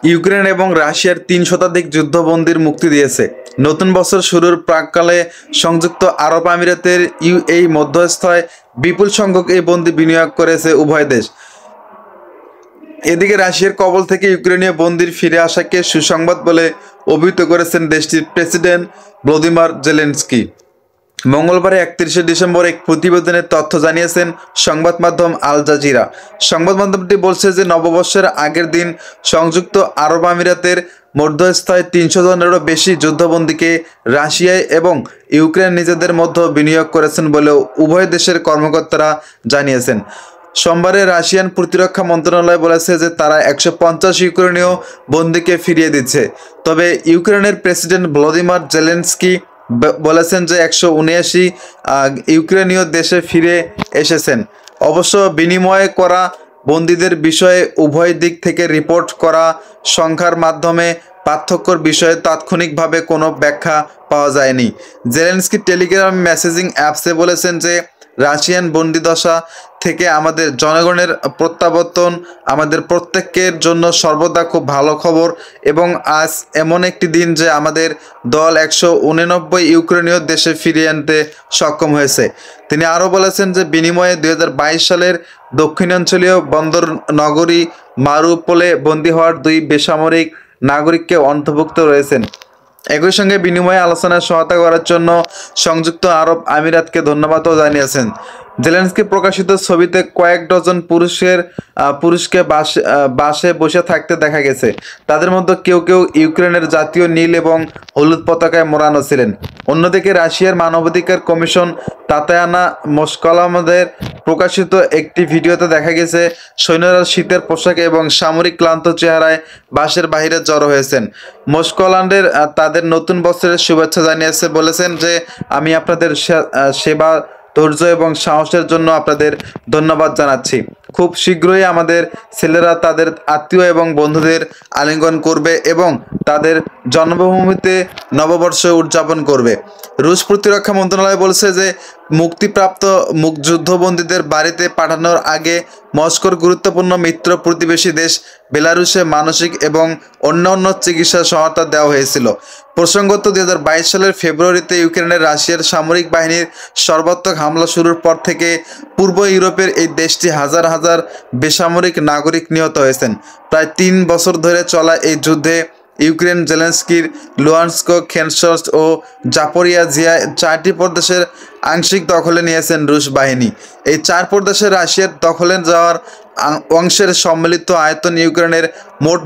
Ukraine এবং রাশিয়ার ৩ শতাধিক যুদ্ধবন্দীর মুক্তি দিয়েছে। নতুন বছর শুরুর প্রাক্কালে সংযুক্ত আরব আমিরাতের ইউএই মধ্যস্থতায় বিপুল সংখ্যক এই বন্দী বিনিয়োগ করেছে উভয় দেশ। এদিকে রাশিয়ার কবল থেকে ইউক্রেনীয় বন্দীর ফিরে আসাকে সুসংবাদ বলে অভিহিত করেছেন দেশটির প্রেসিডেন্ট ভলোদিমির জেলেনস্কি। মঙ্গলবার ৩১ ডিসেম্বর এক প্রতিবেদনের তথ্য জানিয়েছেন সংবাদ মাধ্যম আল জাজিরা। সংবাদ মাধ্যমটি বলছে যে নববর্ষের আগের দিন সংযুক্ত আরব আমিরাতের মধ্যস্থতায় ৩০০ জনেরও বেশি যুদ্ধবন্দীকে রাশিয়ায় এবং ইউক্রেন নিজেদের মধ্যে বিনিয়োগ করেছেন বলেও উভয় দেশের কর্মকর্তারা জানিয়েছেন। সোমবারে রাশিয়ান প্রতিরক্ষা মন্ত্রণালয় বলেছে যে তারা ১৫০ ইউক্রেনীয় বন্দীকে ফিরিয়ে দিচ্ছে। তবে ইউক্রেনের প্রেসিডেন্ট ভলোদিমির জেলেনস্কি বলেছেন যে ১৭৯ ইউক্রেনীয় দেশে ফিরে এসেছেন। অবশ্য বিনিময় করা বন্দীদের বিষয়ে উভয় দিক থেকে রিপোর্ট করা সংখ্যার মাধ্যমে পার্থক্যর বিষয়ে তাৎক্ষণিকভাবে কোনো ব্যাখ্যা পাওয়া যায়নি। জেলেনস্কি টেলিগ্রাম মেসেজিং অ্যাপসে বলেছেন যে রাশিয়ান বন্দিদশা থেকে আমাদের জনগণের প্রত্যাবর্তন আমাদের প্রত্যেকের জন্য সর্বদা খুব ভালো খবর এবং আজ এমন একটি দিন যে আমাদের দল ১৮৯ ইউক্রেনীয় দেশে ফিরিয়ে আনতে সক্ষম হয়েছে। তিনি আরও বলেছেন যে বিনিময়ে ২০২২ সালের দক্ষিণাঞ্চলীয় বন্দর নগরী মারিউপোলে বন্দী হওয়ার ২ বেসামরিক নাগরিককে অন্তর্ভুক্ত রয়েছেন। একই সঙ্গে বিনিময়ে আলোচনায় সহায়তা করার জন্য সংযুক্ত আরব আমিরাতকে ধন্যবাদও জানিয়েছেন। জেলেনস্কি প্রকাশিত ছবিতে কয়েক ডজন পুরুষকে বাসে বসে থাকতে দেখা গেছে। তাদের মধ্যে কেউ কেউ ইউক্রেনের জাতীয় নীল এবং হলুদ পতাকায় মোড়ানো ছিলেন। অন্যদিকে রাশিয়ার মানবাধিকার কমিশন তাতিয়ানা মোস্কলামদের প্রকাশিত একটি ভিডিওতে দেখা গেছে সৈন্যরা শীতের পোশাকে এবং সামরিক ক্লান্ত চেহারায় বাসের বাইরে জড়ো হয়েছেন। মোস্কল্যান্ডের তাদের নতুন বছরের শুভেচ্ছা জানিয়েছে, বলেছেন যে আমি আপনাদের সেবা, ধৈর্য এবং সাহসের জন্য আপনাদের ধন্যবাদ জানাচ্ছি। খুব শীঘ্রই আমাদের ছেলেরা তাদের আত্মীয় এবং বন্ধুদের আলিঙ্গন করবে এবং তাদের জন্মভূমিতে নববর্ষ উদযাপন করবে। রুশ প্রতিরক্ষা মন্ত্রণালয় বলছে যে মুক্তিপ্রাপ্ত যুদ্ধবন্দীদের বাড়িতে পাঠানোর আগে মস্কোর গুরুত্বপূর্ণ মিত্র প্রতিবেশী দেশ বেলারুশে মানসিক এবং অন্যান্য চিকিৎসা সহায়তা দেওয়া হয়েছিল। প্রসঙ্গত ২০২২ সালের ফেব্রুয়ারিতে ইউক্রেনের রাশিয়ার সামরিক বাহিনীর সর্বাত্মক হামলা শুরুর পর থেকে পূর্ব ইউরোপের এই দেশটি হাজার হাজার বেসামরিক নাগরিক নিহত হয়েছেন। প্রায় ৩ বছর ধরে চলা এই যুদ্ধে ইউক্রেন জেলেনস্কির লুহানস্ক, খেরসন ও জাপোরিজিয়া ৪টি প্রদেশের আংশিক দখলে নিয়েছেন রুশ বাহিনী। এই ৪ প্রদেশে রাশিয়ার দখলে যাওয়ার অংশের সম্মিলিত আয়তন ইউক্রেনের মোট